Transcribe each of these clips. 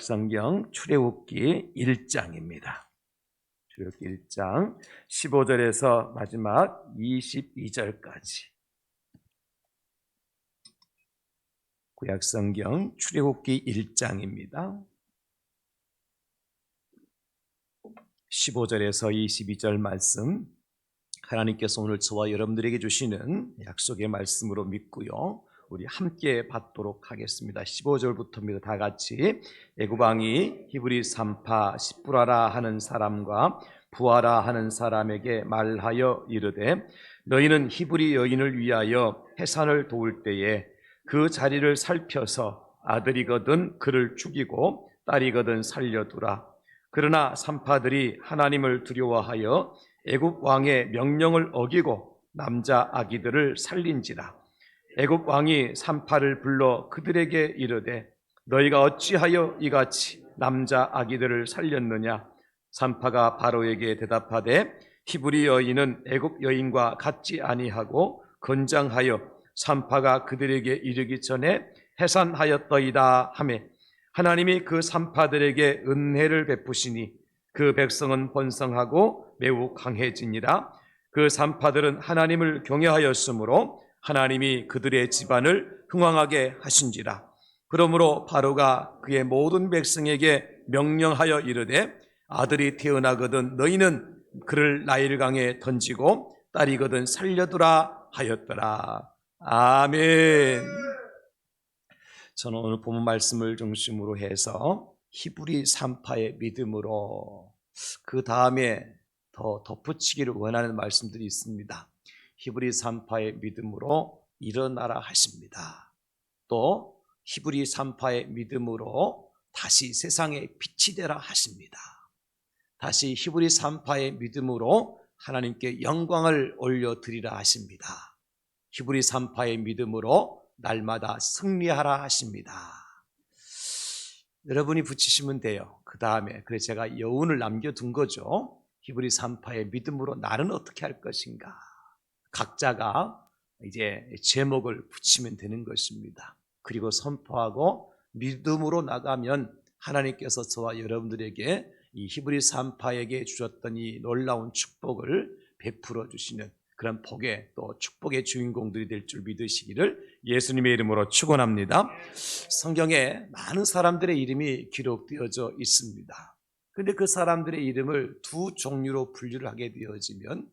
성경 출애굽기 1장입니다. 출애굽기 1장 15절에서 마지막 22절까지. 구약 성경 출애굽기 1장입니다. 15절에서 22절 말씀, 하나님께서 오늘 저와 여러분들에게 주시는 약속의 말씀으로 믿고요, 우리 함께 받도록 하겠습니다. 15절부터입니다. 다 같이. 애굽 왕이 히브리 산파 시브라라 하는 사람과 부하라 하는 사람에게 말하여 이르되, 너희는 히브리 여인을 위하여 해산을 도울 때에 그 자리를 살펴서 아들이거든 그를 죽이고 딸이거든 살려두라. 그러나 산파들이 하나님을 두려워하여 애굽 왕의 명령을 어기고 남자 아기들을 살린지라. 애굽 왕이 산파를 불러 그들에게 이르되, 너희가 어찌하여 이같이 남자 아기들을 살렸느냐? 산파가 바로에게 대답하되, 히브리 여인은 애굽 여인과 같지 아니하고 건장하여 산파가 그들에게 이르기 전에 해산하였더이다 하매, 하나님이 그 산파들에게 은혜를 베푸시니 그 백성은 번성하고 매우 강해지니라. 그 산파들은 하나님을 경외하였으므로 하나님이 그들의 집안을 흥왕하게 하신지라. 그러므로 바로가 그의 모든 백성에게 명령하여 이르되, 아들이 태어나거든 너희는 그를 나일강에 던지고 딸이거든 살려두라 하였더라. 아멘. 저는 오늘 본문 말씀을 중심으로 해서 히브리 산파의 믿음으로, 그 다음에 더 덧붙이기를 원하는 말씀들이 있습니다. 히브리 산파의 믿음으로 일어나라 하십니다. 또 히브리 산파의 믿음으로 다시 세상에 빛이 되라 하십니다. 다시 히브리 산파의 믿음으로 하나님께 영광을 올려드리라 하십니다. 히브리 산파의 믿음으로 날마다 승리하라 하십니다. 여러분이 붙이시면 돼요. 그 다음에 그래서 제가 여운을 남겨둔 거죠. 히브리 산파의 믿음으로 나는 어떻게 할 것인가. 각자가 이제 제목을 붙이면 되는 것입니다. 그리고 선포하고 믿음으로 나가면 하나님께서 저와 여러분들에게 이 히브리 산파에게 주셨던 이 놀라운 축복을 베풀어 주시는 그런 복의 또 축복의 주인공들이 될 줄 믿으시기를 예수님의 이름으로 축원합니다. 성경에 많은 사람들의 이름이 기록되어져 있습니다. 그런데 그 사람들의 이름을 두 종류로 분류를 하게 되어지면,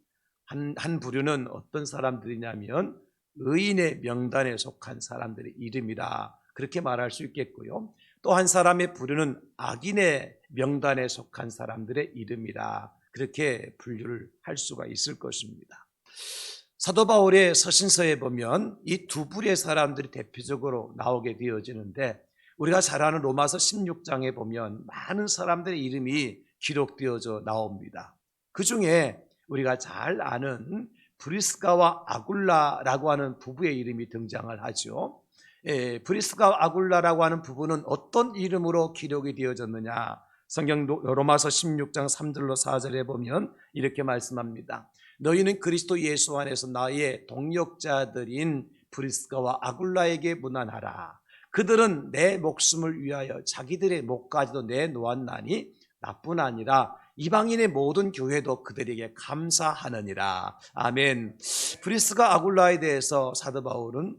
한 부류는 어떤 사람들이냐면 의인의 명단에 속한 사람들의 이름이라 그렇게 말할 수 있겠고요, 또 한 사람의 부류는 악인의 명단에 속한 사람들의 이름이라 그렇게 분류를 할 수가 있을 것입니다. 사도 바울의 서신서에 보면 이 두 부류의 사람들이 대표적으로 나오게 되어지는데, 우리가 잘 아는 로마서 16장에 보면 많은 사람들의 이름이 기록되어져 나옵니다. 그 중에 우리가 잘 아는 브리스가와 아굴라라고 하는 부부의 이름이 등장을 하죠. 브리스가와 아굴라라고 하는 부부는 어떤 이름으로 기록이 되어졌느냐? 성경 로마서 16장 3절로 4절에 보면 이렇게 말씀합니다. 너희는 그리스도 예수 안에서 나의 동역자들인 브리스가와 아굴라에게 문안하라. 그들은 내 목숨을 위하여 자기들의 목까지도 내놓았나니 나뿐 아니라 이방인의 모든 교회도 그들에게 감사하느니라. 아멘. 브리스가 아굴라에 대해서 사도 바울은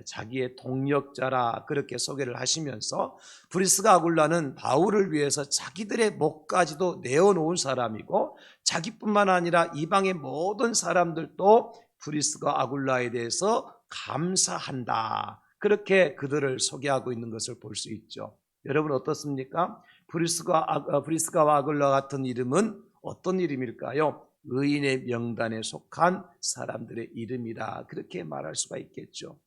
자기의 동역자라 그렇게 소개를 하시면서, 브리스가 아굴라는 바울을 위해서 자기들의 목까지도 내어놓은 사람이고, 자기뿐만 아니라 이방의 모든 사람들도 브리스가 아굴라에 대해서 감사한다, 그렇게 그들을 소개하고 있는 것을 볼 수 있죠. 여러분 어떻습니까? 브리스가와 아굴라 같은 이름은 어떤 이름일까요? 의인의 명단에 속한 사람들의 이름이라 그렇게 말할 수가 있겠죠.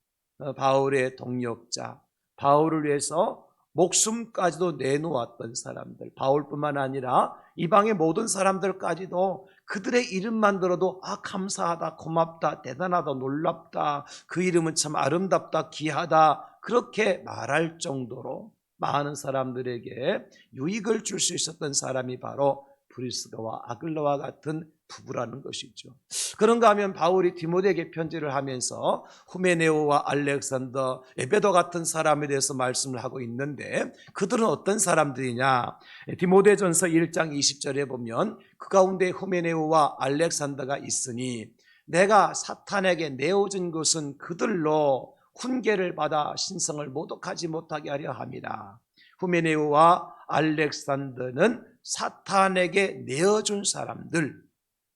바울의 동역자, 바울을 위해서 목숨까지도 내놓았던 사람들, 바울뿐만 아니라 이방의 모든 사람들까지도 그들의 이름만 들어도 감사하다, 고맙다, 대단하다, 놀랍다, 그 이름은 참 아름답다, 귀하다, 그렇게 말할 정도로 많은 사람들에게 유익을 줄 수 있었던 사람이 바로 브리스가와 아글라와 같은 부부라는 것이죠. 그런가 하면 바울이 디모데에게 편지를 하면서 후메네오와 알렉산더, 에베도 같은 사람에 대해서 말씀을 하고 있는데 그들은 어떤 사람들이냐? 디모데전서 1장 20절에 보면 그 가운데 후메네오와 알렉산더가 있으니 내가 사탄에게 내어준 것은 그들로 훈계를 받아 신성을 모독하지 못하게 하려 합니다. 후메네오와 알렉산더는 사탄에게 내어준 사람들,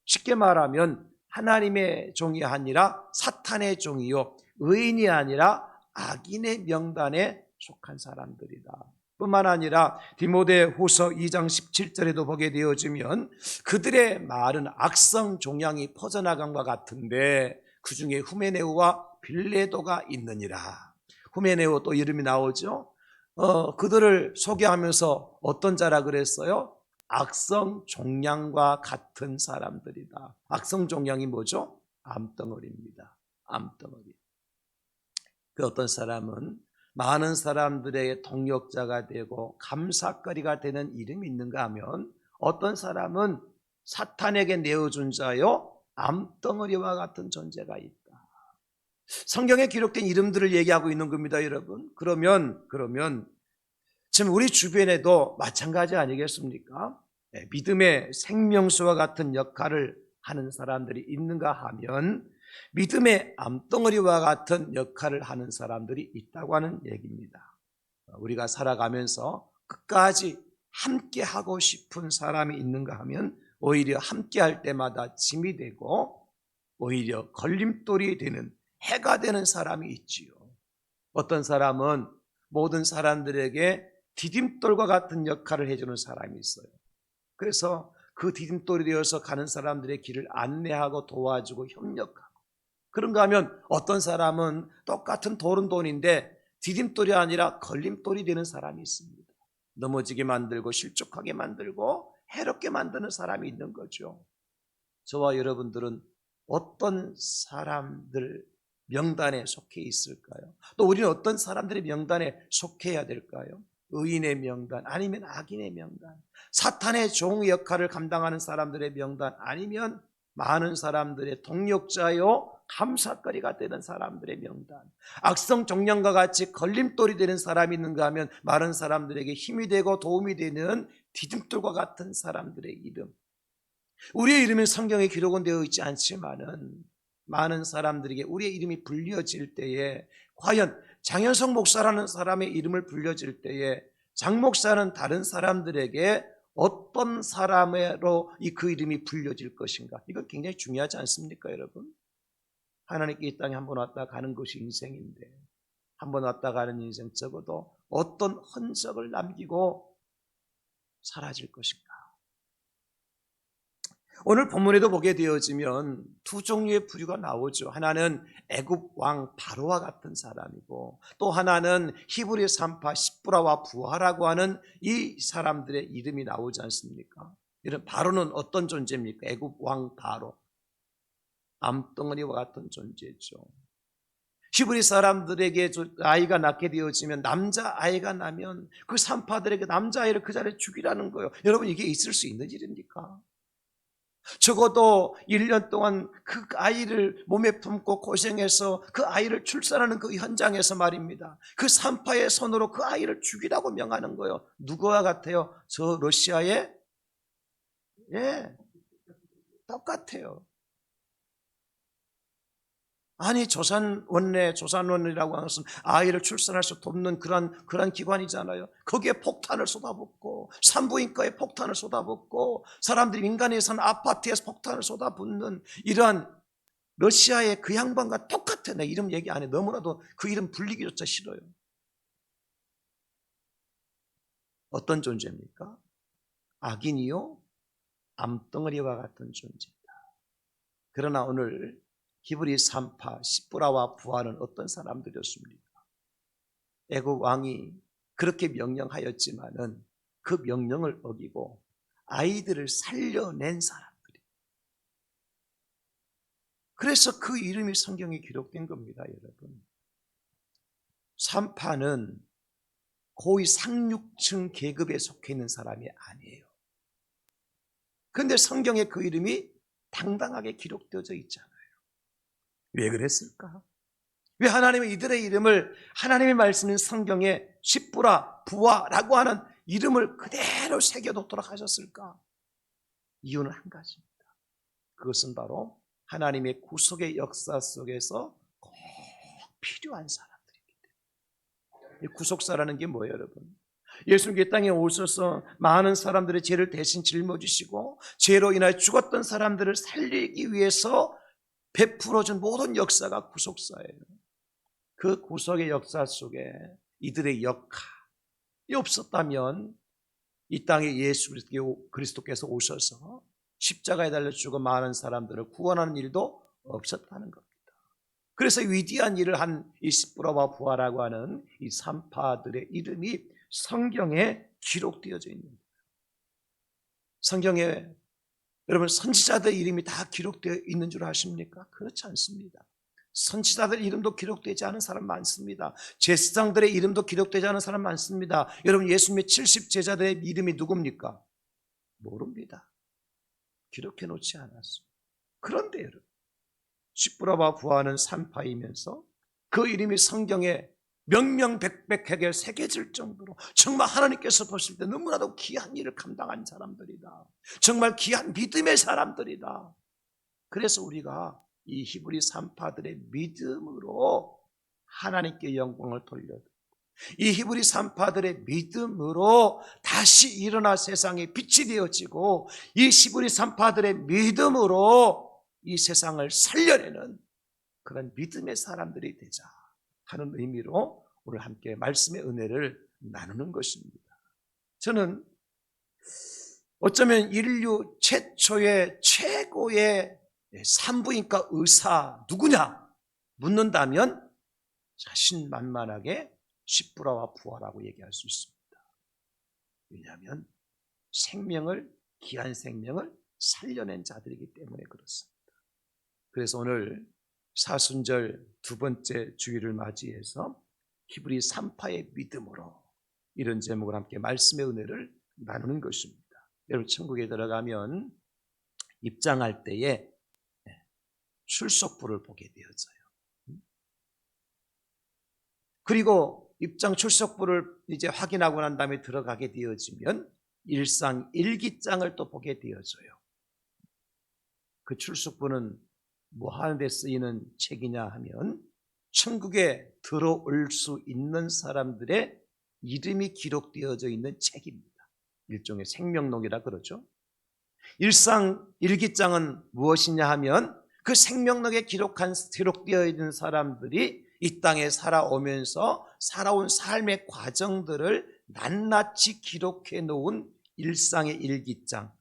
쉽게 말하면 하나님의 종이 아니라 사탄의 종이요, 의인이 아니라 악인의 명단에 속한 사람들이다. 뿐만 아니라 디모데 후서 2장 17절에도 보게 되어지면 그들의 말은 악성 종양이 퍼져나간과 같은데 그 중에 후메네오와 빌레도가 있느니라. 후메네오 또 이름이 나오죠. 그들을 소개하면서 어떤 자라 그랬어요? 악성 종양과 같은 사람들이다. 악성 종양이 뭐죠? 암덩어리입니다. 암덩어리. 그 어떤 사람은 많은 사람들의 동역자가 되고 감사거리가 되는 이름이 있는가 하면 어떤 사람은 사탄에게 내어준 자요 암덩어리와 같은 존재가 있다. 성경에 기록된 이름들을 얘기하고 있는 겁니다, 여러분. 그러면 지금 우리 주변에도 마찬가지 아니겠습니까? 믿음의 생명수와 같은 역할을 하는 사람들이 있는가 하면 믿음의 암덩어리와 같은 역할을 하는 사람들이 있다고 하는 얘기입니다. 우리가 살아가면서 끝까지 함께 하고 싶은 사람이 있는가 하면 오히려 함께 할 때마다 짐이 되고 오히려 걸림돌이 되는 해가 되는 사람이 있지요. 어떤 사람은 모든 사람들에게 디딤돌과 같은 역할을 해주는 사람이 있어요. 그래서 그 디딤돌이 되어서 가는 사람들의 길을 안내하고 도와주고 협력하고, 그런가 하면 어떤 사람은 똑같은 돌은 돈인데 디딤돌이 아니라 걸림돌이 되는 사람이 있습니다. 넘어지게 만들고 실족하게 만들고 해롭게 만드는 사람이 있는 거죠. 저와 여러분들은 어떤 사람들 명단에 속해 있을까요? 또 우리는 어떤 사람들의 명단에 속해야 될까요? 의인의 명단 아니면 악인의 명단, 사탄의 종 역할을 감당하는 사람들의 명단 아니면 많은 사람들의 동력자요 감사거리가 되는 사람들의 명단, 악성 종량과 같이 걸림돌이 되는 사람이 있는가 하면 많은 사람들에게 힘이 되고 도움이 되는 디딤돌과 같은 사람들의 이름. 우리의 이름은 성경에 기록은 되어 있지 않지만은 많은 사람들에게 우리의 이름이 불려질 때에 과연 장현성 목사라는 사람의 이름을 불려질 때에 장 목사는 다른 사람들에게 어떤 사람으로 그 이름이 불려질 것인가? 이건 굉장히 중요하지 않습니까, 여러분? 하나님께 이 땅에 한 번 왔다 가는 것이 인생인데 한 번 왔다 가는 인생 적어도 어떤 흔적을 남기고 사라질 것인가? 오늘 본문에도 보게 되어지면 두 종류의 부류가 나오죠. 하나는 애굽 왕 바로와 같은 사람이고 또 하나는 히브리 3파 십부라와 부하라고 하는 이 사람들의 이름이 나오지 않습니까? 이런 바로는 어떤 존재입니까? 애굽 왕 바로, 암덩어리와 같은 존재죠. 히브리 사람들에게 아이가 낳게 되어지면 남자아이가 나면 그 산파들에게 남자아이를 그 자리에 죽이라는 거예요. 여러분, 이게 있을 수 있는 일입니까? 적어도 1년 동안 그 아이를 몸에 품고 고생해서 그 아이를 출산하는 그 현장에서 말입니다. 그 산파의 손으로 그 아이를 죽이라고 명하는 거예요. 누구와 같아요? 저 러시아의 똑같아요. 아니, 조산원이라고 하는 것은 아이를 출산할 수 돕는 그런 기관이잖아요. 거기에 폭탄을 쏟아붓고 산부인과에 폭탄을 쏟아붓고 사람들이 민간에 사는 아파트에서 폭탄을 쏟아붓는 이러한 러시아의 그 양반과 똑같아. 내 이름 얘기 안 해. 너무나도 그 이름 불리기조차 싫어요. 어떤 존재입니까? 악인이요 암덩어리와 같은 존재다. 그러나 오늘 히브리 3파 십부라와 부하는 어떤 사람들이었습니까? 애굽 왕이 그렇게 명령하였지만은 그 명령을 어기고 아이들을 살려낸 사람들이. 그래서 그 이름이 성경에 기록된 겁니다, 여러분. 3파는 고위 상류층 계급에 속해 있는 사람이 아니에요. 그런데 성경에 그 이름이 당당하게 기록되어져 있잖아요. 왜 그랬을까? 왜 하나님은 이들의 이름을 하나님의 말씀인 성경에 십부라, 부하라고 하는 이름을 그대로 새겨놓도록 하셨을까? 이유는 한 가지입니다. 그것은 바로 하나님의 구속의 역사 속에서 꼭 필요한 사람들이기 때문에. 이 구속사라는 게 뭐예요, 여러분? 예수님께 이 땅에 오셔서 많은 사람들의 죄를 대신 짊어지시고 죄로 인하여 죽었던 사람들을 살리기 위해서 베풀어준 모든 역사가 구속사예요. 그 구속의 역사 속에 이들의 역할이 없었다면 이 땅에 예수 그리스도께서 오셔서 십자가에 달려 죽어 많은 사람들을 구원하는 일도 없었다는 겁니다. 그래서 위대한 일을 한 이 십부라와 부하라고 하는 이 산파들의 이름이 성경에 기록되어져 있는 거예요. 성경에 여러분 선지자들 이름이 다 기록되어 있는 줄 아십니까? 그렇지 않습니다. 선지자들 이름도 기록되지 않은 사람 많습니다. 제사장들의 이름도 기록되지 않은 사람 많습니다. 여러분 예수님의 70제자들의 이름이 누굽니까? 모릅니다. 기록해 놓지 않았어요. 그런데 여러분 십부라와 부하는 산파이면서 그 이름이 성경에 명명백백하게 새겨질 정도로 정말 하나님께서 보실 때 너무나도 귀한 일을 감당한 사람들이다. 정말 귀한 믿음의 사람들이다. 그래서 우리가 이 히브리 산파들의 믿음으로 하나님께 영광을 돌려드리고 이 히브리 산파들의 믿음으로 다시 일어나 세상에 빛이 되어지고 이 히브리 산파들의 믿음으로 이 세상을 살려내는 그런 믿음의 사람들이 되자 하는 의미로 오늘 함께 말씀의 은혜를 나누는 것입니다. 저는 어쩌면 인류 최초의 최고의 산부인과 의사 누구냐 묻는다면 자신만만하게 십부라와 부하라고 얘기할 수 있습니다. 왜냐하면 귀한 생명을 살려낸 자들이기 때문에 그렇습니다. 그래서 오늘 사순절 두 번째 주일을 맞이해서 히브리 산파의 믿음으로 이런 제목을 함께 말씀의 은혜를 나누는 것입니다. 여러분 천국에 들어가면 입장할 때에 출석부를 보게 되어져요. 그리고 입장 출석부를 이제 확인하고 난 다음에 들어가게 되어지면 일상 일기장을 또 보게 되어져요. 그 출석부는 뭐 하는 데 쓰이는 책이냐 하면 천국에 들어올 수 있는 사람들의 이름이 기록되어져 있는 책입니다. 일종의 생명록이라 그러죠. 일상 일기장은 무엇이냐 하면 그 생명록에 기록되어 있는 사람들이 이 땅에 살아오면서 살아온 삶의 과정들을 낱낱이 기록해 놓은 일상의 일기장.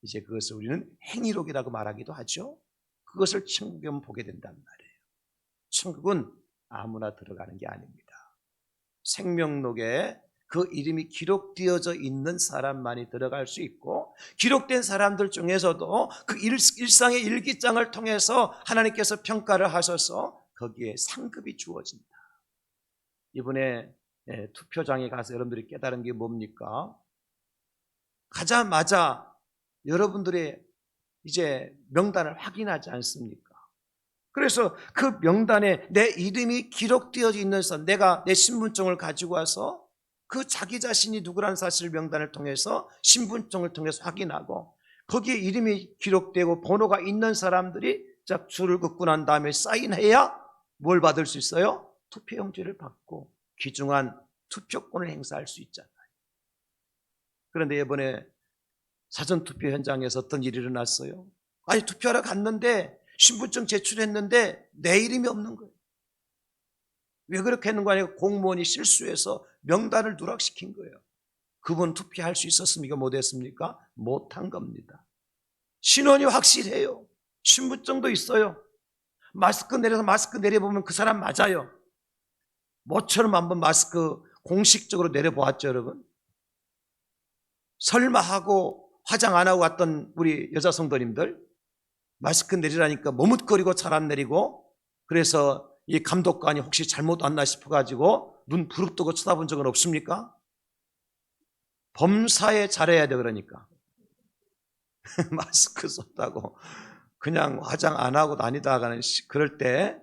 이제 그것을 우리는 행위록이라고 말하기도 하죠. 그것을 천국에 보게 된단 말이에요. 천국은 아무나 들어가는 게 아닙니다. 생명록에 그 이름이 기록되어져 있는 사람만이 들어갈 수 있고 기록된 사람들 중에서도 그 일상의 일기장을 통해서 하나님께서 평가를 하셔서 거기에 상급이 주어진다. 이번에 투표장에 가서 여러분들이 깨달은 게 뭡니까? 가자마자 여러분들의 이제 명단을 확인하지 않습니까? 그래서 그 명단에 내 이름이 기록되어져 있는서 내가 내 신분증을 가지고 와서 그 자기 자신이 누구라는 사실 명단을 통해서 신분증을 통해서 확인하고 거기에 이름이 기록되고 번호가 있는 사람들이 자 줄을 긋고 난 다음에 사인해야 뭘 받을 수 있어요? 투표용지를 받고 귀중한 투표권을 행사할 수 있잖아요. 그런데 이번에 사전투표 현장에서 어떤 일이 일어났어요? 아니 투표하러 갔는데 신분증 제출했는데 내 이름이 없는 거예요. 왜 그렇게 했는 거 아니에요? 공무원이 실수해서 명단을 누락시킨 거예요. 그분 투표할 수 있었습니까? 못했습니까? 못한 겁니다. 신원이 확실해요. 신분증도 있어요. 마스크 내려보면 그 사람 맞아요. 모처럼 한번 마스크 공식적으로 내려보았죠, 여러분? 설마 하고 화장 안 하고 왔던 우리 여자 성도님들 마스크 내리라니까 머뭇거리고 잘 안 내리고 그래서 이 감독관이 혹시 잘못 왔나 싶어가지고 눈 부릅뜨고 쳐다본 적은 없습니까? 범사에 잘해야 돼. 그러니까 마스크 썼다고 그냥 화장 안 하고 다니다가는 그럴 때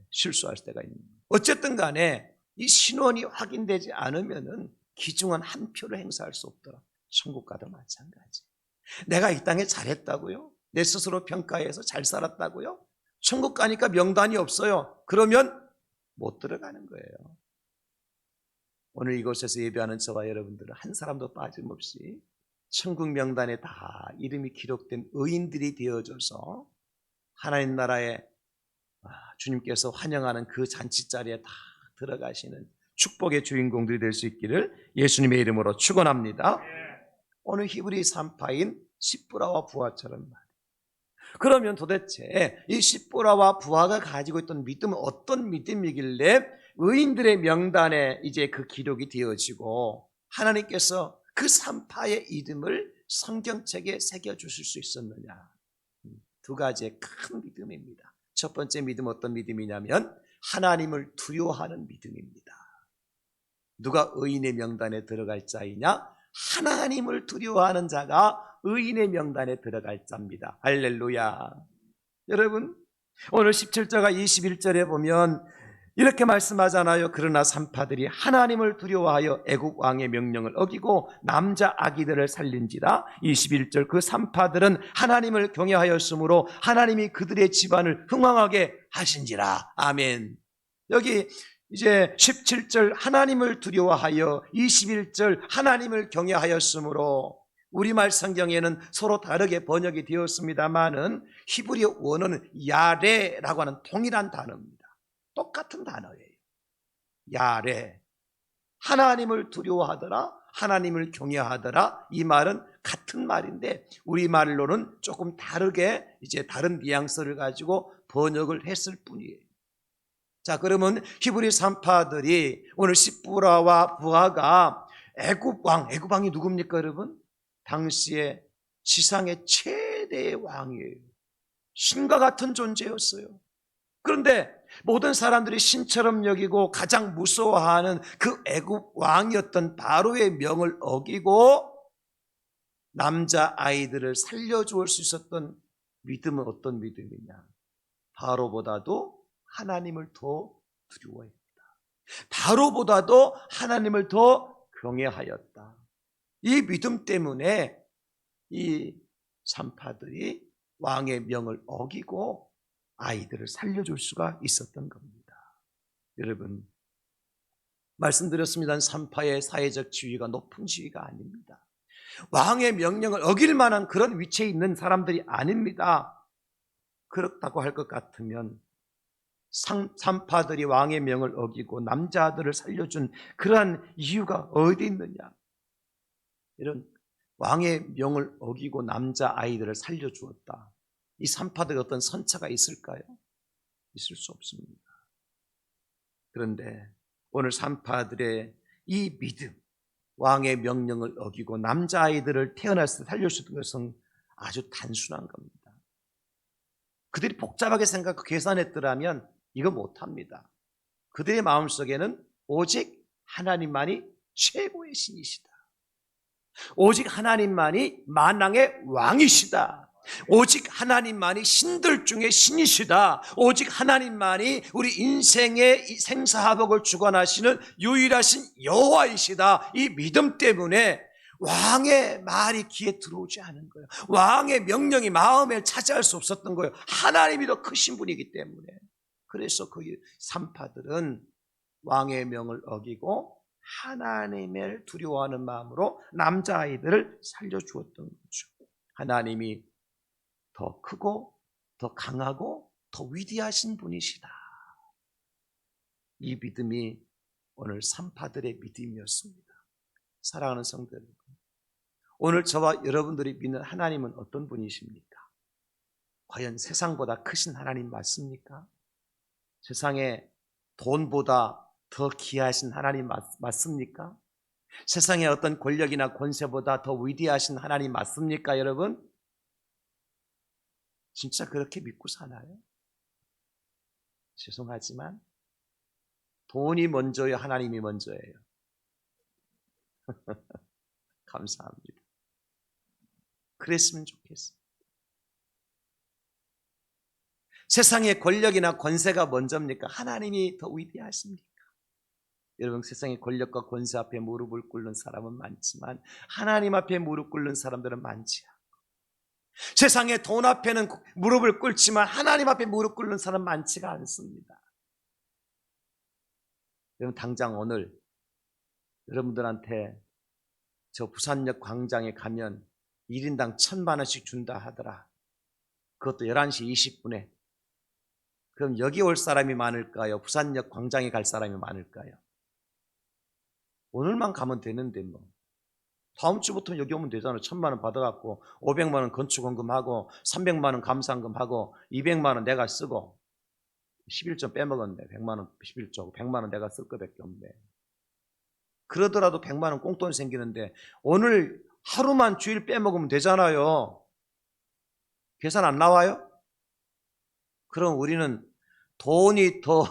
실수할 때가 있는 거예요. 어쨌든 간에 이 신원이 확인되지 않으면은 기중한 한 표를 행사할 수 없더라. 천국 가도 마찬가지. 내가 이 땅에 잘했다고요? 내 스스로 평가해서 잘 살았다고요? 천국 가니까 명단이 없어요. 그러면 못 들어가는 거예요. 오늘 이곳에서 예배하는 저와 여러분들은 한 사람도 빠짐없이 천국 명단에 다 이름이 기록된 의인들이 되어져서 하나님 나라에 주님께서 환영하는 그 잔치 자리에 다 들어가시는 축복의 주인공들이 될 수 있기를 예수님의 이름으로 축원합니다. 오늘 히브리 3파인 십부라와 부하처럼 말이에요. 그러면 도대체 이 십부라와 부하가 가지고 있던 믿음은 어떤 믿음이길래 의인들의 명단에 이제 그 기록이 되어지고 하나님께서 그 3파의 이름을 성경책에 새겨주실 수 있었느냐? 두 가지의 큰 믿음입니다. 첫 번째 믿음 어떤 믿음이냐면 하나님을 두려워하는 믿음입니다. 누가 의인의 명단에 들어갈 자이냐? 하나님을 두려워하는 자가 의인의 명단에 들어갈 자입니다. 할렐루야. 여러분, 오늘 17절과 21절에 보면 이렇게 말씀하잖아요. 그러나 산파들이 하나님을 두려워하여 애국 왕의 명령을 어기고 남자 아기들을 살린지라. 21절 그 산파들은 하나님을 경외하였으므로 하나님이 그들의 집안을 흥왕하게 하신지라. 아멘. 여기 이제 17절 하나님을 두려워하여, 21절 하나님을 경외하였으므로, 우리말 성경에는 서로 다르게 번역이 되었습니다만은 히브리 원어는 야레라고 하는 동일한 단어입니다. 똑같은 단어예요. 야레. 하나님을 두려워하더라, 하나님을 경외하더라. 이 말은 같은 말인데 우리말로는 조금 다르게 이제 다른 뉘앙스를 가지고 번역을 했을 뿐이에요. 자, 그러면 히브리 3파들이 오늘 십부라와 부하가 애굽 왕이 누굽니까, 여러분? 당시에 지상의 최대의 왕이에요. 신과 같은 존재였어요. 그런데 모든 사람들이 신처럼 여기고 가장 무서워하는 그 애굽 왕이었던 바로의 명을 어기고 남자 아이들을 살려주올 수 있었던 믿음은 어떤 믿음이냐? 바로보다도 하나님을 더 두려워했다. 바로보다도 하나님을 더 경외하였다. 이 믿음 때문에 이 산파들이 왕의 명을 어기고 아이들을 살려줄 수가 있었던 겁니다. 여러분, 말씀드렸습니다. 산파의 사회적 지위가 높은 지위가 아닙니다. 왕의 명령을 어길 만한 그런 위치에 있는 사람들이 아닙니다. 그렇다고 할 것 같으면 산파들이 왕의 명을 어기고 남자들을 살려준 그러한 이유가 어디 있느냐? 이런 왕의 명을 어기고 남자 아이들을 살려주었다. 이 산파들이 어떤 선처가 있을까요? 있을 수 없습니다. 그런데 오늘 산파들의 이 믿음, 왕의 명령을 어기고 남자 아이들을 태어났을 때 살려주는 것은 아주 단순한 겁니다. 그들이 복잡하게 생각하고 계산했더라면 이거 못합니다. 그들의 마음속에는 오직 하나님만이 최고의 신이시다. 오직 하나님만이 만왕의 왕이시다. 오직 하나님만이 신들 중에 신이시다. 오직 하나님만이 우리 인생의 생사화복을 주관하시는 유일하신 여호와이시다. 이 믿음 때문에 왕의 말이 귀에 들어오지 않은 거예요. 왕의 명령이 마음에 차지할 수 없었던 거예요. 하나님이 더 크신 분이기 때문에. 그래서 그 산파들은 왕의 명을 어기고 하나님을 두려워하는 마음으로 남자아이들을 살려주었던 거죠. 하나님이 더 크고 더 강하고 더 위대하신 분이시다. 이 믿음이 오늘 산파들의 믿음이었습니다. 사랑하는 성도 여러분, 오늘 저와 여러분들이 믿는 하나님은 어떤 분이십니까? 과연 세상보다 크신 하나님 맞습니까? 세상에 돈보다 더 귀하신 하나님 맞습니까? 세상의 어떤 권력이나 권세보다 더 위대하신 하나님 맞습니까, 여러분? 진짜 그렇게 믿고 사나요? 죄송하지만 돈이 먼저예요, 하나님이 먼저예요? 감사합니다. 그랬으면 좋겠어요. 세상의 권력이나 권세가 먼저입니까? 하나님이 더 위대하십니까? 여러분, 세상의 권력과 권세 앞에 무릎을 꿇는 사람은 많지만 하나님 앞에 무릎 꿇는 사람들은 많지 않아요. 세상의 돈 앞에는 무릎을 꿇지만 하나님 앞에 무릎 꿇는 사람 많지가 않습니다. 여러분, 당장 오늘 여러분들한테 저 부산역 광장에 가면 1인당 1,000만 원씩 준다 하더라. 그것도 11시 20분에. 그럼 여기 올 사람이 많을까요? 부산역 광장에 갈 사람이 많을까요? 오늘만 가면 되는데 뭐. 다음 주부터 여기 오면 되잖아요. 1,000만 원 받아갖고 500만 원 건축원금하고 300만 원 감사금하고 200만 원 내가 쓰고 11조 빼먹었네. 100만 원 11조 100만 원 내가 쓸 거밖에 없네. 그러더라도 100만 원 꽁돈이 생기는데 오늘 하루만 주일 빼먹으면 되잖아요. 계산 안 나와요? 그럼 우리는 돈이 더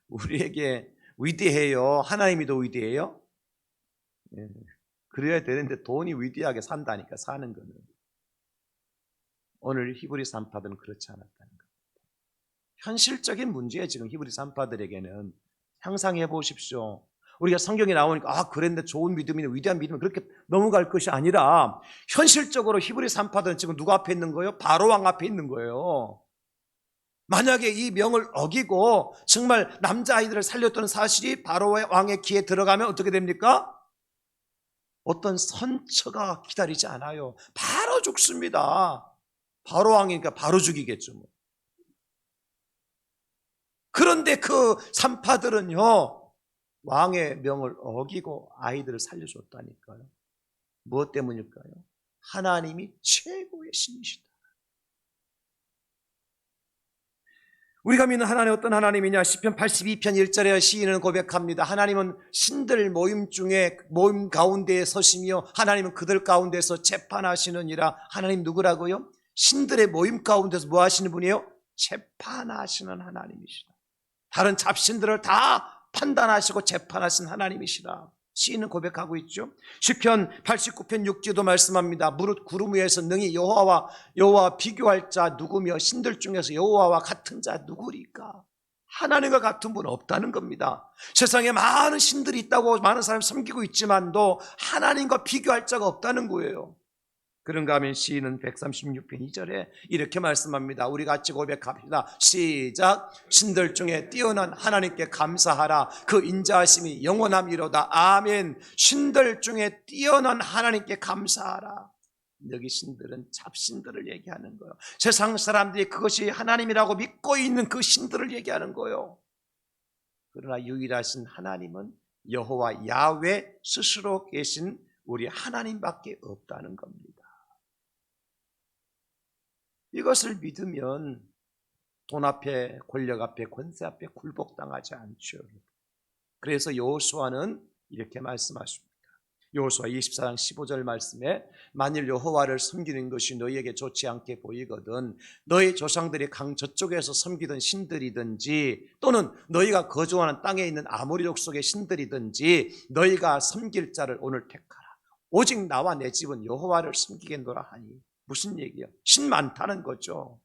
우리에게 위대해요? 하나님이 더 위대해요? 그래야 되는데 돈이 위대하게 산다니까, 사는 거는. 오늘 히브리 산파들은 그렇지 않았다는 겁니다. 현실적인 문제에 지금 히브리 산파들에게는 상상해 보십시오. 우리가 성경에 나오니까 그랬는데 좋은 믿음이네, 위대한 믿음이 그렇게 넘어갈 것이 아니라 현실적으로 히브리 산파들은 지금 누구 앞에 있는 거예요? 바로왕 앞에 있는 거예요. 만약에 이 명을 어기고 정말 남자아이들을 살렸던 사실이 바로왕의 귀에 들어가면 어떻게 됩니까? 어떤 선처가 기다리지 않아요. 바로 죽습니다. 바로왕이니까 바로 죽이겠죠. 뭐. 그런데 그 산파들은요, 왕의 명을 어기고 아이들을 살려줬다니까요. 무엇 때문일까요? 하나님이 최고의 신이시다. 우리가 믿는 하나님 어떤 하나님이냐? 시편 82편 1절에 시인은 고백합니다. 하나님은 신들 모임 가운데에 서시며 하나님은 그들 가운데서 재판하시느니라. 하나님 누구라고요? 신들의 모임 가운데서 뭐 하시는 분이에요? 재판하시는 하나님이시다. 다른 잡신들을 다 판단하시고 재판하신 하나님이시라. 시인은 고백하고 있죠. 시편 89편 6절도 말씀합니다. 무릇 구름 위에서 능히 여호와와 비교할 자 누구며 신들 중에서 여호와와 같은 자 누구리까? 하나님과 같은 분 없다는 겁니다. 세상에 많은 신들이 있다고 많은 사람이 섬기고 있지만도 하나님과 비교할 자가 없다는 거예요. 그런가 하면 시인은 136편 2절에 이렇게 말씀합니다. 우리 같이 고백합시다. 시작. 신들 중에 뛰어난 하나님께 감사하라. 그 인자하심이 영원함이로다. 아멘. 신들 중에 뛰어난 하나님께 감사하라. 여기 신들은 잡신들을 얘기하는 거예요. 세상 사람들이 그것이 하나님이라고 믿고 있는 그 신들을 얘기하는 거예요. 그러나 유일하신 하나님은 여호와 야훼 스스로 계신 우리 하나님밖에 없다는 겁니다. 이것을 믿으면 돈 앞에, 권력 앞에, 권세 앞에 굴복당하지 않죠. 그래서 여호수아는 이렇게 말씀하십니다. 여호수아 24장 15절 말씀에 만일 여호와를 섬기는 것이 너희에게 좋지 않게 보이거든 너희 조상들이 강 저쪽에서 섬기던 신들이든지 또는 너희가 거주하는 땅에 있는 아모리 족속의 신들이든지 너희가 섬길 자를 오늘 택하라. 오직 나와 내 집은 여호와를 섬기겠노라 하니. 무슨 얘기야? 신 많다는 거죠.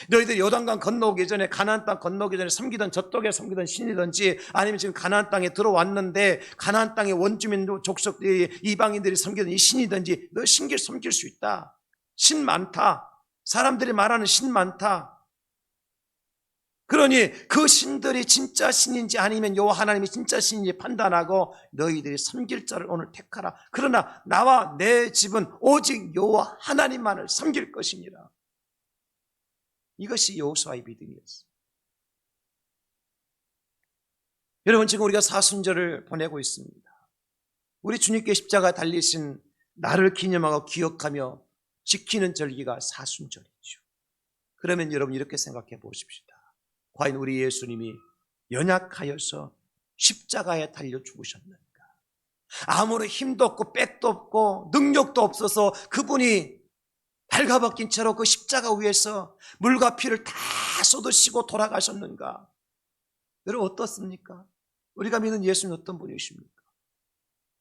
너희들이 요단강 건너오기 전에 가나안 땅 건너오기 전에 섬기던 저쪽에 섬기던 신이든지 아니면 지금 가나안 땅에 들어왔는데 가나안 땅의 원주민 족속들이 이방인들이 섬기던 이 신이든지 너 신길 섬길 수 있다. 신 많다. 사람들이 말하는 신 많다. 그러니 그 신들이 진짜 신인지 아니면 여호와 하나님이 진짜 신인지 판단하고 너희들이 섬길 자를 오늘 택하라. 그러나 나와 내 집은 오직 여호와 하나님만을 섬길 것이니라. 이것이 여호수아의 믿음이었어요. 여러분, 지금 우리가 사순절을 보내고 있습니다. 우리 주님께 십자가 달리신 나를 기념하고 기억하며 지키는 절기가 사순절이죠. 그러면 여러분 이렇게 생각해 보십시다. 과연 우리 예수님이 연약하여서 십자가에 달려 죽으셨는가? 아무런 힘도 없고 빽도 없고 능력도 없어서 그분이 발가벗긴 채로 그 십자가 위에서 물과 피를 다 쏟으시고 돌아가셨는가? 여러분 어떻습니까? 우리가 믿는 예수는 어떤 분이십니까?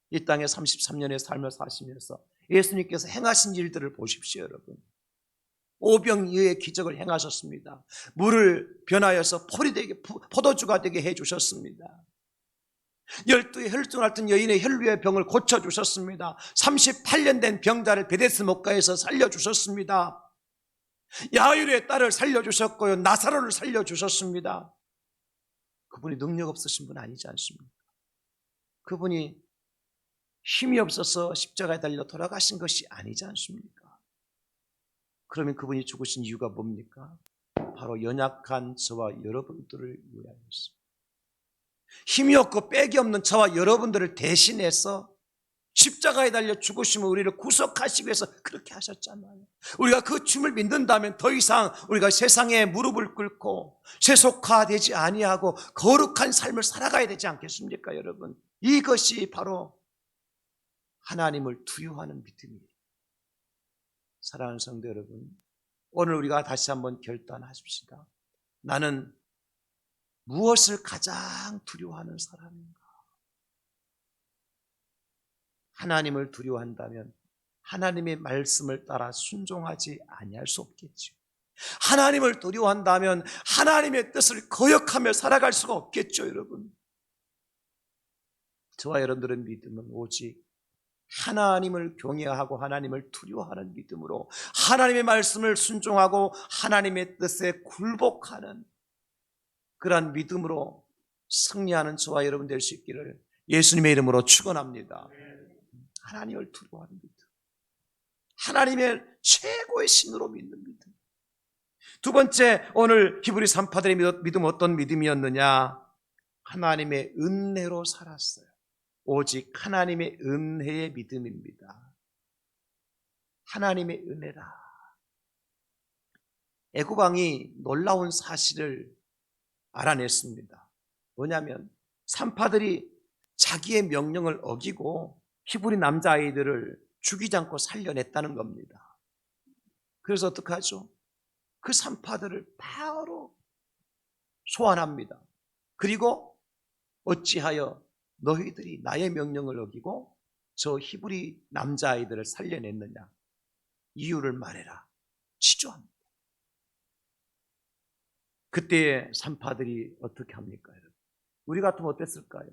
이 땅에 33년의 삶을 사시면서 예수님께서 행하신 일들을 보십시오, 여러분. 오병이어의 기적을 행하셨습니다. 물을 변하여서 포도주가 되게 해주셨습니다. 12의 혈증 앓던 여인의 혈류의 병을 고쳐주셨습니다. 38년 된 병자를 베데스 목가에서 살려주셨습니다. 야일의 딸을 살려주셨고요, 나사로를 살려주셨습니다. 그분이 능력 없으신 분 아니지 않습니까? 그분이 힘이 없어서 십자가에 달려 돌아가신 것이 아니지 않습니까? 그러면 그분이 죽으신 이유가 뭡니까? 바로 연약한 저와 여러분들을 위하여서, 힘이 없고 빽이 없는 저와 여러분들을 대신해서 십자가에 달려 죽으시면 우리를 구속하시기 위해서 그렇게 하셨잖아요. 우리가 그 춤을 믿는다면 더 이상 우리가 세상에 무릎을 꿇고 세속화되지 아니하고 거룩한 삶을 살아가야 되지 않겠습니까, 여러분? 이것이 바로 하나님을 두려워하는 믿음이에요. 사랑하는 성도 여러분, 오늘 우리가 다시 한번 결단하십시다. 나는 무엇을 가장 두려워하는 사람인가? 하나님을 두려워한다면 하나님의 말씀을 따라 순종하지 아니할 수 없겠죠. 하나님을 두려워한다면 하나님의 뜻을 거역하며 살아갈 수가 없겠죠, 여러분. 저와 여러분들의 믿음은 오직 하나님을 경외하고 하나님을 두려워하는 믿음으로 하나님의 말씀을 순종하고 하나님의 뜻에 굴복하는 그러한 믿음으로 승리하는 저와 여러분 될 수 있기를 예수님의 이름으로 축원합니다. 하나님을 두려워하는 믿음, 하나님의 최고의 신으로 믿는 믿음. 두 번째, 오늘 히브리 산파들의 믿음은 어떤 믿음이었느냐? 하나님의 은혜로 살았어요. 오직 하나님의 은혜의 믿음입니다. 하나님의 은혜라. 애굽 왕이 놀라운 사실을 알아냈습니다. 뭐냐면 산파들이 자기의 명령을 어기고 히브리 남자아이들을 죽이지 않고 살려냈다는 겁니다. 그래서 어떻게 하죠? 그 산파들을 바로 소환합니다. 그리고 어찌하여 너희들이 나의 명령을 어기고 저 히브리 남자아이들을 살려냈느냐? 이유를 말해라. 치조합니다. 그때의 산파들이 어떻게 합니까, 여러분? 우리 같으면 어땠을까요?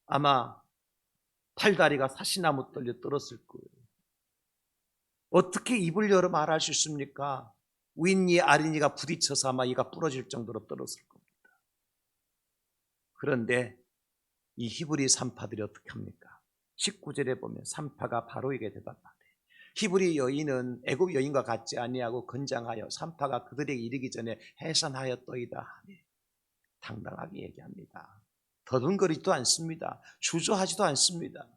아마 팔다리가 사시나무 떨려 떨었을 거예요. 어떻게 입을 열어 말할 수 있습니까? 윗니 아랫니가 부딪혀서 아마 이가 부러질 정도로 떨었을 겁니다. 그런데 이 히브리 산파들이 어떻게 합니까? 19절에 보면 산파가 바로에게 대답하되 히브리 여인은 애굽 여인과 같지 아니하고 건장하여 산파가 그들에게 이르기 전에 해산하였더이다 하니 당당하게 얘기합니다. 더듬거리지도 않습니다. 주저하지도 않습니다.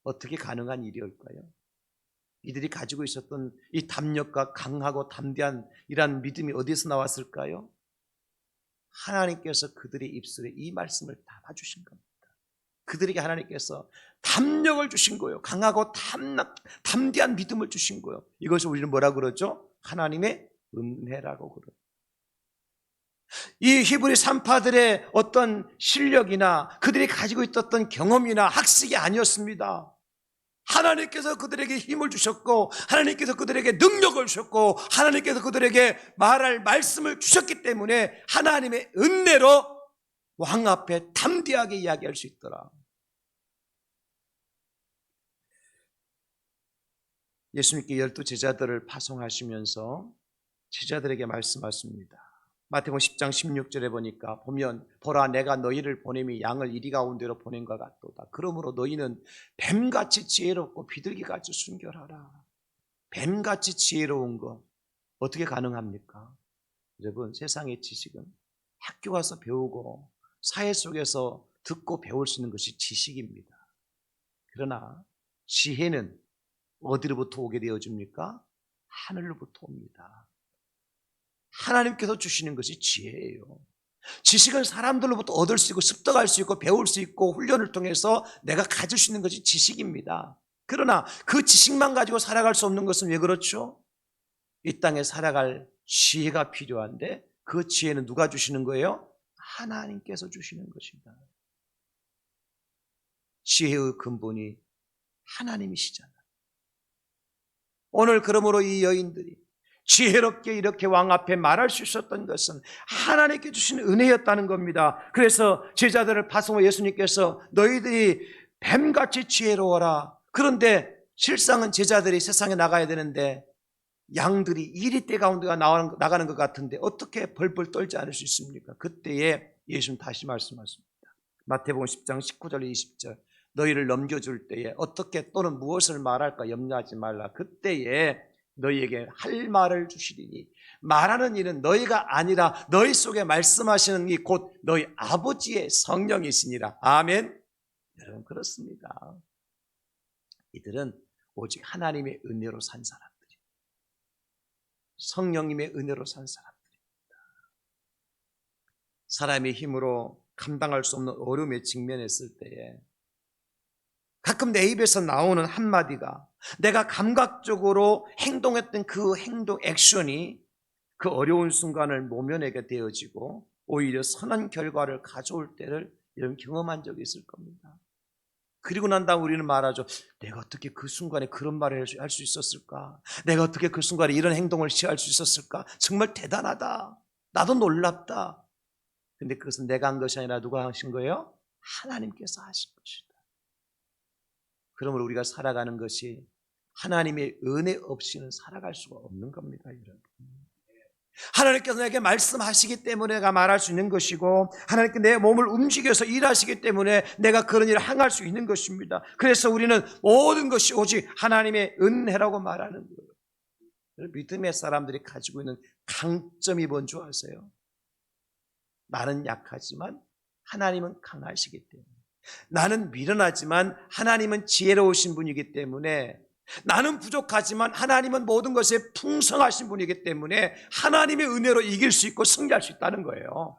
어떻게 가능한 일이올까요? 이들이 가지고 있었던 이 담력과 강하고 담대한 이러한 믿음이 어디서 나왔을까요? 하나님께서 그들의 입술에 이 말씀을 담아주신 겁니다. 그들에게 하나님께서 담력을 주신 거예요. 강하고 담대한 믿음을 주신 거예요. 이것을 우리는 뭐라고 그러죠? 하나님의 은혜라고 그러죠. 이 히브리 산파들의 어떤 실력이나 그들이 가지고 있었던 경험이나 학식이 아니었습니다. 하나님께서 그들에게 힘을 주셨고 하나님께서 그들에게 능력을 주셨고 하나님께서 그들에게 말할 말씀을 주셨기 때문에 하나님의 은혜로 왕 앞에 담대하게 이야기할 수 있더라. 예수님께 12 제자들을 파송하시면서 제자들에게 말씀하십니다. 마태복음 10장 16절에 보면 보라 내가 너희를 보냄이 양을 이리 가운데로 보낸 것 같도다. 그러므로 너희는 뱀같이 지혜롭고 비둘기같이 순결하라. 뱀같이 지혜로운 것 어떻게 가능합니까? 여러분, 세상의 지식은 학교 가서 배우고 사회 속에서 듣고 배울 수 있는 것이 지식입니다. 그러나 지혜는 어디로부터 오게 되어집니까? 하늘로부터 옵니다. 하나님께서 주시는 것이 지혜예요. 지식은 사람들로부터 얻을 수 있고 습득할 수 있고 배울 수 있고 훈련을 통해서 내가 가질 수 있는 것이 지식입니다. 그러나 그 지식만 가지고 살아갈 수 없는 것은 왜 그렇죠? 이 땅에 살아갈 지혜가 필요한데 그 지혜는 누가 주시는 거예요? 하나님께서 주시는 것입니다. 지혜의 근본이 하나님이시잖아요. 오늘 그러므로 이 여인들이 지혜롭게 이렇게 왕 앞에 말할 수 있었던 것은 하나님께 주신 은혜였다는 겁니다. 그래서 제자들을 파송한 예수님께서 너희들이 뱀같이 지혜로워라. 그런데 실상은 제자들이 세상에 나가야 되는데 양들이 이리떼 가운데가 나가는 것 같은데 어떻게 벌벌 떨지 않을 수 있습니까? 그때에 예수님 다시 말씀하십니다. 마태복음 10장 19절 20절 너희를 넘겨줄 때에 어떻게 또는 무엇을 말할까 염려하지 말라. 그때에 너희에게 할 말을 주시리니 말하는 일은 너희가 아니라 너희 속에 말씀하시는 이 곧 너희 아버지의 성령이시니라. 아멘. 여러분 그렇습니다. 이들은 오직 하나님의 은혜로 산 사람들이, 성령님의 은혜로 산 사람들입니다. 사람의 힘으로 감당할 수 없는 어려움에 직면했을 때에 가끔 내 입에서 나오는 한마디가 내가 감각적으로 행동했던 그 행동, 액션이 그 어려운 순간을 모면하게 되어지고 오히려 선한 결과를 가져올 때를 이런 경험한 적이 있을 겁니다. 그리고 난 다음 우리는 말하죠. 내가 어떻게 그 순간에 그런 말을 할 수 있었을까? 내가 어떻게 그 순간에 이런 행동을 취할 수 있었을까? 정말 대단하다. 나도 놀랍다. 근데 그것은 내가 한 것이 아니라 누가 하신 거예요? 하나님께서 하신 것이다. 그러므로 우리가 살아가는 것이 하나님의 은혜 없이는 살아갈 수가 없는 겁니다, 여러분. 하나님께서 내게 말씀하시기 때문에 내가 말할 수 있는 것이고 하나님께 내 몸을 움직여서 일하시기 때문에 내가 그런 일을 행할 수 있는 것입니다. 그래서 우리는 모든 것이 오직 하나님의 은혜라고 말하는 거예요. 믿음의 사람들이 가지고 있는 강점이 뭔지 아세요? 나는 약하지만 하나님은 강하시기 때문에, 나는 미련하지만 하나님은 지혜로우신 분이기 때문에, 나는 부족하지만 하나님은 모든 것에 풍성하신 분이기 때문에 하나님의 은혜로 이길 수 있고 승리할 수 있다는 거예요.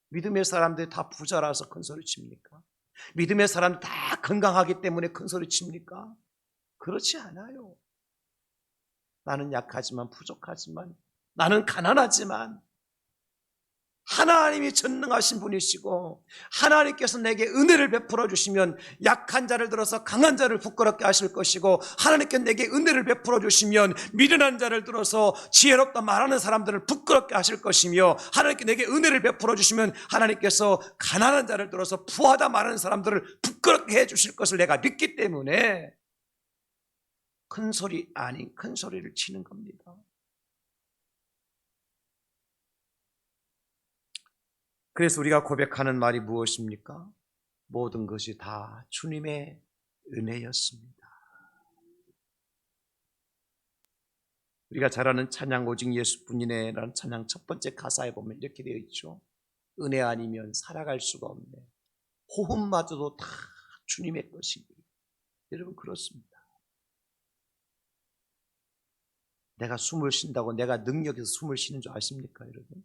믿음의 사람들이 다 부자라서 큰 소리 칩니까? 믿음의 사람들 다 건강하기 때문에 큰 소리 칩니까? 그렇지 않아요. 나는 약하지만 부족하지만, 나는 가난하지만 하나님이 전능하신 분이시고 하나님께서 내게 은혜를 베풀어 주시면 약한 자를 들어서 강한 자를 부끄럽게 하실 것이고, 하나님께 내게 은혜를 베풀어 주시면 미련한 자를 들어서 지혜롭다 말하는 사람들을 부끄럽게 하실 것이며, 하나님께 내게 은혜를 베풀어 주시면 하나님께서 가난한 자를 들어서 부하다 말하는 사람들을 부끄럽게 해 주실 것을 내가 믿기 때문에 큰 소리 아닌 큰 소리를 치는 겁니다. 그래서 우리가 고백하는 말이 무엇입니까? 모든 것이 다 주님의 은혜였습니다. 우리가 잘 아는 찬양 오직 예수뿐이네라는 찬양 첫 번째 가사에 보면 이렇게 되어 있죠. 은혜 아니면 살아갈 수가 없네. 호흡마저도 다 주님의 것이니. 여러분 그렇습니다. 내가 숨을 쉰다고 내가 능력에서 숨을 쉬는 줄 아십니까, 여러분?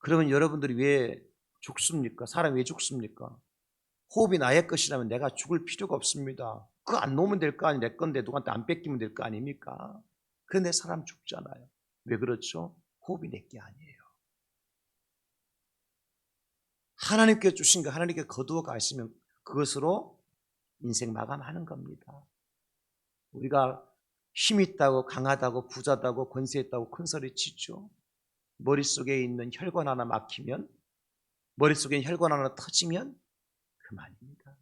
그러면 여러분들이 왜 죽습니까? 사람이 왜 죽습니까? 호흡이 나의 것이라면 내가 죽을 필요가 없습니다. 그거 안 놓으면 될 거 아니, 내 건데 누구한테 안 뺏기면 될 거 아닙니까? 그런데 사람 죽잖아요. 왜 그렇죠? 호흡이 내 게 아니에요. 하나님께 주신 거 하나님께 거두어 가시면 그것으로 인생 마감하는 겁니다. 우리가 힘 있다고 강하다고 부자다고 권세 있다고 큰 소리 치죠. 머릿속에 있는 혈관 하나 막히면, 머릿속에 있는 혈관 하나 터지면 그만입니다.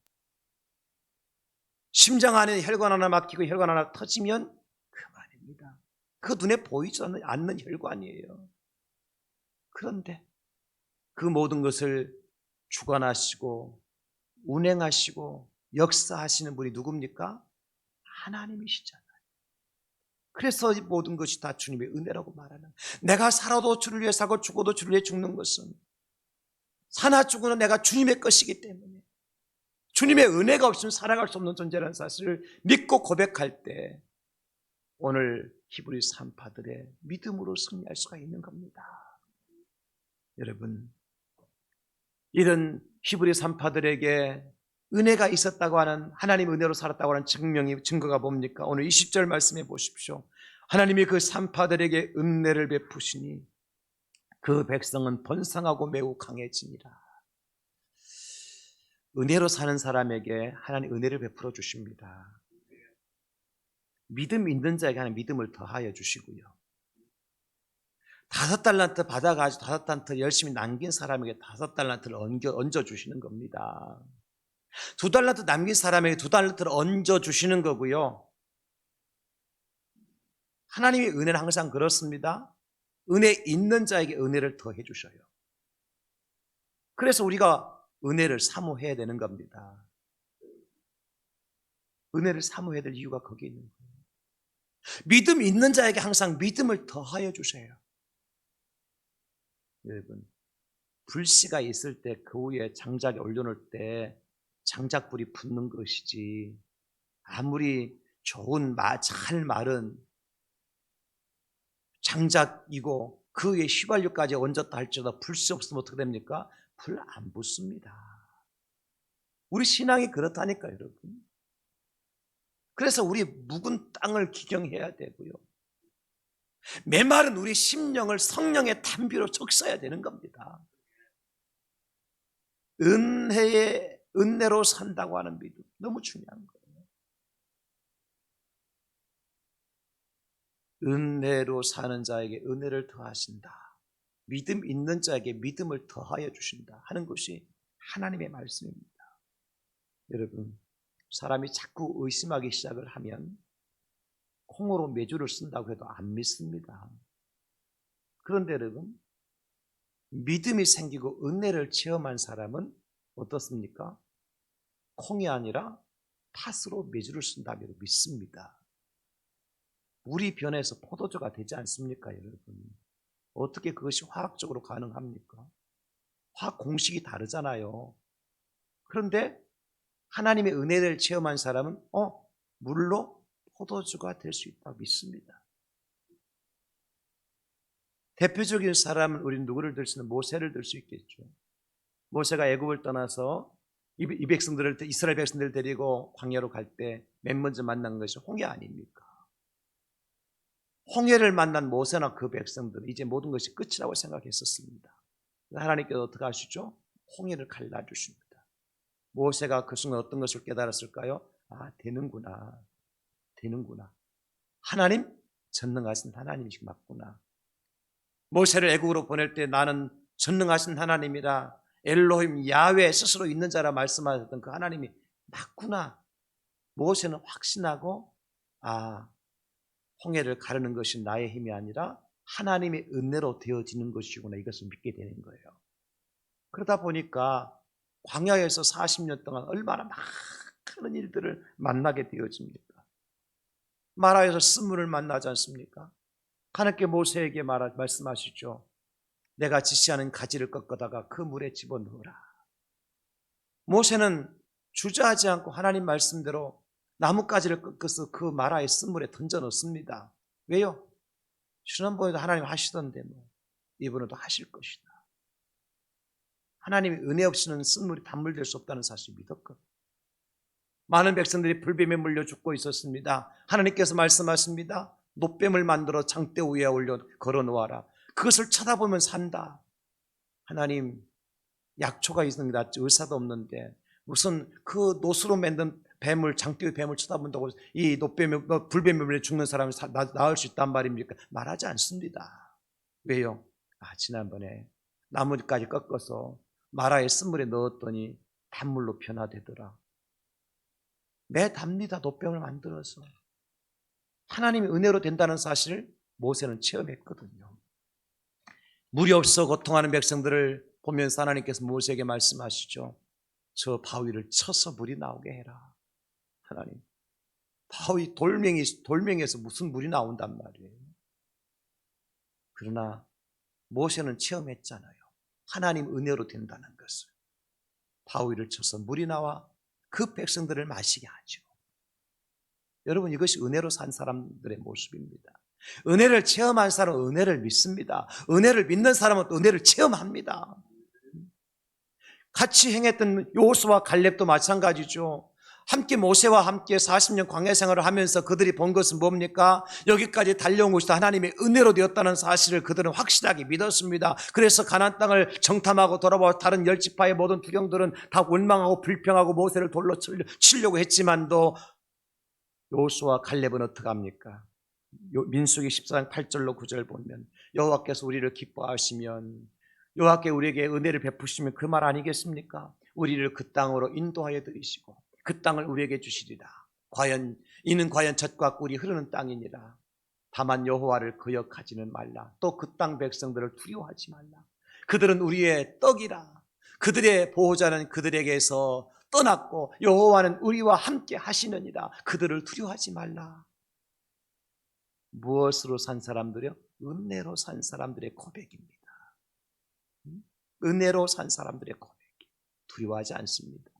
심장 안에 혈관 하나 막히고 혈관 하나 터지면 그만입니다. 그 눈에 보이지 않는 혈관이에요. 그런데 그 모든 것을 주관하시고 운행하시고 역사하시는 분이 누굽니까? 하나님이시잖아요. 그래서 이 모든 것이 다 주님의 은혜라고 말하는, 내가 살아도 주를 위해 살고 죽어도 주를 위해 죽는 것은, 사나 죽으나 내가 주님의 것이기 때문에 주님의 은혜가 없으면 살아갈 수 없는 존재라는 사실을 믿고 고백할 때 오늘 히브리 산파들의 믿음으로 승리할 수가 있는 겁니다. 여러분, 이런 히브리 산파들에게 은혜가 있었다고 하는, 하나님의 은혜로 살았다고 하는 증거가 뭡니까? 오늘 20절 말씀해 보십시오. 하나님이 그 산파들에게 은혜를 베푸시니 그 백성은 번성하고 매우 강해지니라. 은혜로 사는 사람에게 하나님 은혜를 베풀어 주십니다. 믿음 있는 자에게 하나님 믿음을 더하여 주시고요. 5달란트 받아가지고 5달란트 열심히 남긴 사람에게 5달란트를 얹어 주시는 겁니다. 2달란트 남긴 사람에게 2달란트를 얹어 주시는 거고요. 하나님의 은혜는 항상 그렇습니다. 은혜 있는 자에게 은혜를 더해 주셔요. 그래서 우리가 은혜를 사모해야 되는 겁니다. 은혜를 사모해야 될 이유가 거기에 있는 거예요. 믿음 있는 자에게 항상 믿음을 더하여 주셔요. 여러분, 불씨가 있을 때 그 위에 장작에 올려놓을 때 장작불이 붙는 것이지, 아무리 좋은 잘 마른 장작이고 그 위에 휘발유까지 얹었다 할지라도 불씨 없으면 어떻게 됩니까? 불 안 붙습니다. 우리 신앙이 그렇다니까요, 여러분. 그래서 우리 묵은 땅을 기경해야 되고요. 메마른 우리 심령을 성령의 담비로 적셔야 되는 겁니다. 은혜로 산다고 하는 믿음, 너무 중요한 거예요. 은혜로 사는 자에게 은혜를 더하신다. 믿음 있는 자에게 믿음을 더하여 주신다 하는 것이 하나님의 말씀입니다. 여러분, 사람이 자꾸 의심하기 시작을 하면 콩으로 메주를 쓴다고 해도 안 믿습니다. 그런데 여러분, 믿음이 생기고 은혜를 체험한 사람은 어떻습니까? 콩이 아니라 팥으로 메주를 쓴다고 믿습니다. 물이 변해서 포도주가 되지 않습니까, 여러분? 어떻게 그것이 화학적으로 가능합니까? 화학 공식이 다르잖아요. 그런데 하나님의 은혜를 체험한 사람은 물로 포도주가 될 수 있다고 믿습니다. 대표적인 사람은 우리는 누구를 들 수 있는 모세를 들 수 있겠죠. 모세가 애굽을 떠나서 이 백성들을, 이스라엘 백성들을 데리고 광야로 갈 때 맨 먼저 만난 것이 홍해 아닙니까? 홍해를 만난 모세나 그 백성들은 이제 모든 것이 끝이라고 생각했었습니다. 하나님께서 어떻게 하시죠? 홍해를 갈라주십니다. 모세가 그 순간 어떤 것을 깨달았을까요? 되는구나. 하나님, 전능하신 하나님이시 맞구나. 모세를 애국으로 보낼 때 나는 전능하신 하나님이라, 엘로힘 야훼 스스로 있는 자라 말씀하셨던 그 하나님이 맞구나. 모세는 확신하고 홍해를 가르는 것이 나의 힘이 아니라 하나님의 은혜로 되어지는 것이구나, 이것을 믿게 되는 거예요. 그러다 보니까 광야에서 40년 동안 얼마나 많은 일들을 만나게 되어집니까? 마라에서 쓴물을 만나지 않습니까? 하나님께 모세에게 말씀하시죠. 내가 지시하는 가지를 꺾어다가 그 물에 집어넣으라. 모세는 주저하지 않고 하나님 말씀대로 나뭇가지를 꺾어서 그 마라의 쓴물에 던져 넣습니다. 왜요? 지난번에도 하나님 하시던데 이번에도 하실 것이다. 하나님의 은혜 없이는 쓴물이 단물될 수 없다는 사실을 믿었거든요. 많은 백성들이 불뱀에 물려 죽고 있었습니다. 하나님께서 말씀하십니다. 놋뱀을 만들어 장대 위에 올려 걸어 놓아라. 그것을 쳐다보면 산다. 하나님, 약초가 있는 게 낫지 의사도 없는데 무슨 그 놋으로 만든 뱀을, 장대의 뱀을 쳐다본다고 이 놋뱀에, 불뱀에 물려 죽는 사람이 나을 수 있단 말입니까? 말하지 않습니다. 왜요? 지난번에 나뭇가지 꺾어서 마라의 쓴물에 넣었더니 단물로 변화되더라. 매답니다. 놋병을 만들어서. 하나님의 은혜로 된다는 사실을 모세는 체험했거든요. 물이 없어 고통하는 백성들을 보면서 하나님께서 모세에게 말씀하시죠. 저 바위를 쳐서 물이 나오게 해라. 하나님, 바위 돌멩이에서 무슨 물이 나온단 말이에요. 그러나 모세는 체험했잖아요. 하나님 은혜로 된다는 것을. 바위를 쳐서 물이 나와 그 백성들을 마시게 하죠. 여러분, 이것이 은혜로 산 사람들의 모습입니다. 은혜를 체험한 사람은 은혜를 믿습니다. 은혜를 믿는 사람은 또 은혜를 체험합니다. 같이 행했던 요수와 갈렙도 마찬가지죠. 함께 모세와 함께 40년 광야 생활을 하면서 그들이 본 것은 뭡니까? 여기까지 달려온 것이 하나님의 은혜로 되었다는 사실을 그들은 확실하게 믿었습니다. 그래서 가나안 땅을 정탐하고 돌아와 다른 열 지파의 모든 두령들은 다 원망하고 불평하고 모세를 돌로 치려고 했지만도 여호수아 갈렙은 어떻게 합니까? 민수기 14장 8절로 9절 보면 여호와께서 우리를 기뻐하시면 여호와께 우리에게 은혜를 베푸시면 그 말 아니겠습니까? 우리를 그 땅으로 인도하여 들이시고 그 땅을 우리에게 주시리라. 이는 과연 젖과 꿀이 흐르는 땅이니라. 다만 여호와를 거역하지는 말라. 또 그 땅 백성들을 두려워하지 말라. 그들은 우리의 떡이라. 그들의 보호자는 그들에게서 떠났고 여호와는 우리와 함께 하시느니라. 그들을 두려워하지 말라. 무엇으로 산 사람들이요? 은혜로 산 사람들의 고백입니다. 은혜로 산 사람들의 고백. 두려워하지 않습니다.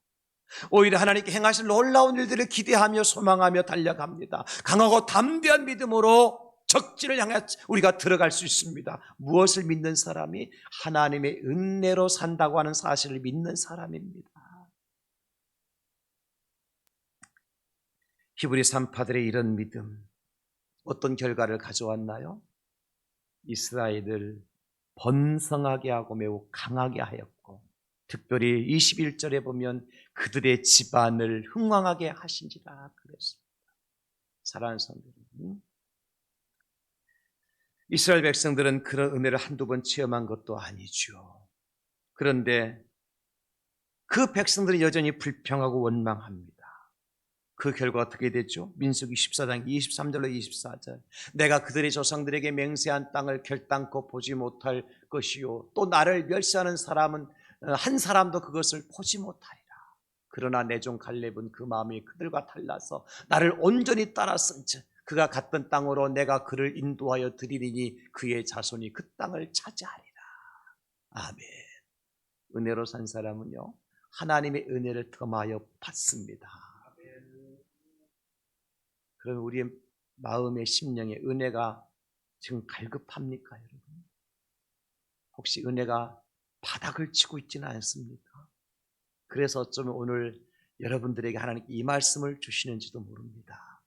오히려 하나님께 행하실 놀라운 일들을 기대하며 소망하며 달려갑니다. 강하고 담대한 믿음으로 적진을 향해 우리가 들어갈 수 있습니다. 무엇을 믿는 사람이? 하나님의 은혜로 산다고 하는 사실을 믿는 사람입니다. 히브리 산파들의 이런 믿음, 어떤 결과를 가져왔나요? 이스라엘을 번성하게 하고 매우 강하게 하였고, 특별히 21절에 보면 그들의 집안을 흥왕하게 하신지라 그랬습니다. 사랑하는 성도님, 이스라엘 백성들은 그런 은혜를 한두 번 체험한 것도 아니죠. 그런데 그 백성들은 여전히 불평하고 원망합니다. 그 결과 어떻게 됐죠? 민수기 14장 23절로 24절. 내가 그들의 조상들에게 맹세한 땅을 결단코 보지 못할 것이요 또 나를 멸시하는 사람은 한 사람도 그것을 보지 못하리라. 그러나 내 종 갈렙은 그 마음이 그들과 달라서 나를 온전히 따랐은즉 그가 갔던 땅으로 내가 그를 인도하여 드리리니 그의 자손이 그 땅을 차지하리라. 아멘. 은혜로 산 사람은요, 하나님의 은혜를 덤하여 받습니다. 그럼 우리의 마음의 심령에 은혜가 지금 갈급합니까, 여러분? 혹시 은혜가 바닥을 치고 있지는 않습니까? 그래서 어쩌면 오늘 여러분들에게 하나님께 이 말씀을 주시는지도 모릅니다.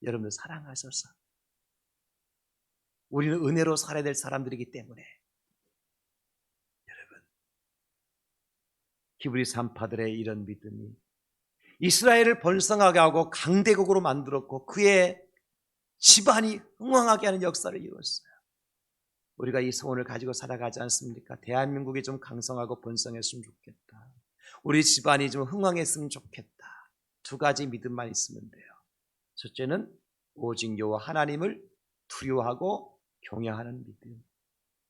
여러분들 사랑하셔서 우리는 은혜로 살아야 될 사람들이기 때문에 여러분, 히브리 산파들의 이런 믿음이 이스라엘을 번성하게 하고 강대국으로 만들었고 그의 집안이 흥왕하게 하는 역사를 이루었어요. 우리가 이 소원을 가지고 살아가지 않습니까? 대한민국이 좀 강성하고 번성했으면 좋겠다. 우리 집안이 좀 흥왕했으면 좋겠다. 두 가지 믿음만 있으면 돼요. 첫째는 오직 여호와 하나님을 두려워하고 경외하는 믿음.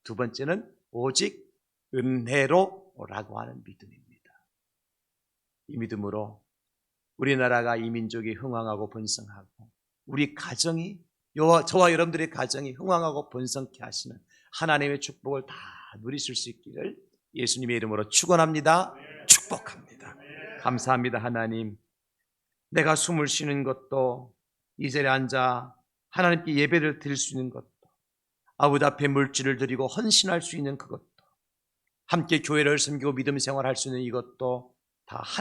두 번째는 오직 은혜로라고 하는 믿음입니다. 이 믿음으로 우리나라가 이 민족이 흥왕하고 번성하고 우리 가정이 저와 여러분들의 가정이 흥왕하고 번성케 하시는 하나님의 축복을 다 누리실 수 있기를 예수님의 이름으로 축원합니다. 축복합니다. 감사합니다. 하나님, 내가 숨을 쉬는 것도 이 자리에 앉아 하나님께 예배를 드릴 수 있는 것도 아버지 앞에 물질을 드리고 헌신할 수 있는 그것도 함께 교회를 섬기고 믿음 생활할 수 있는 이것도 다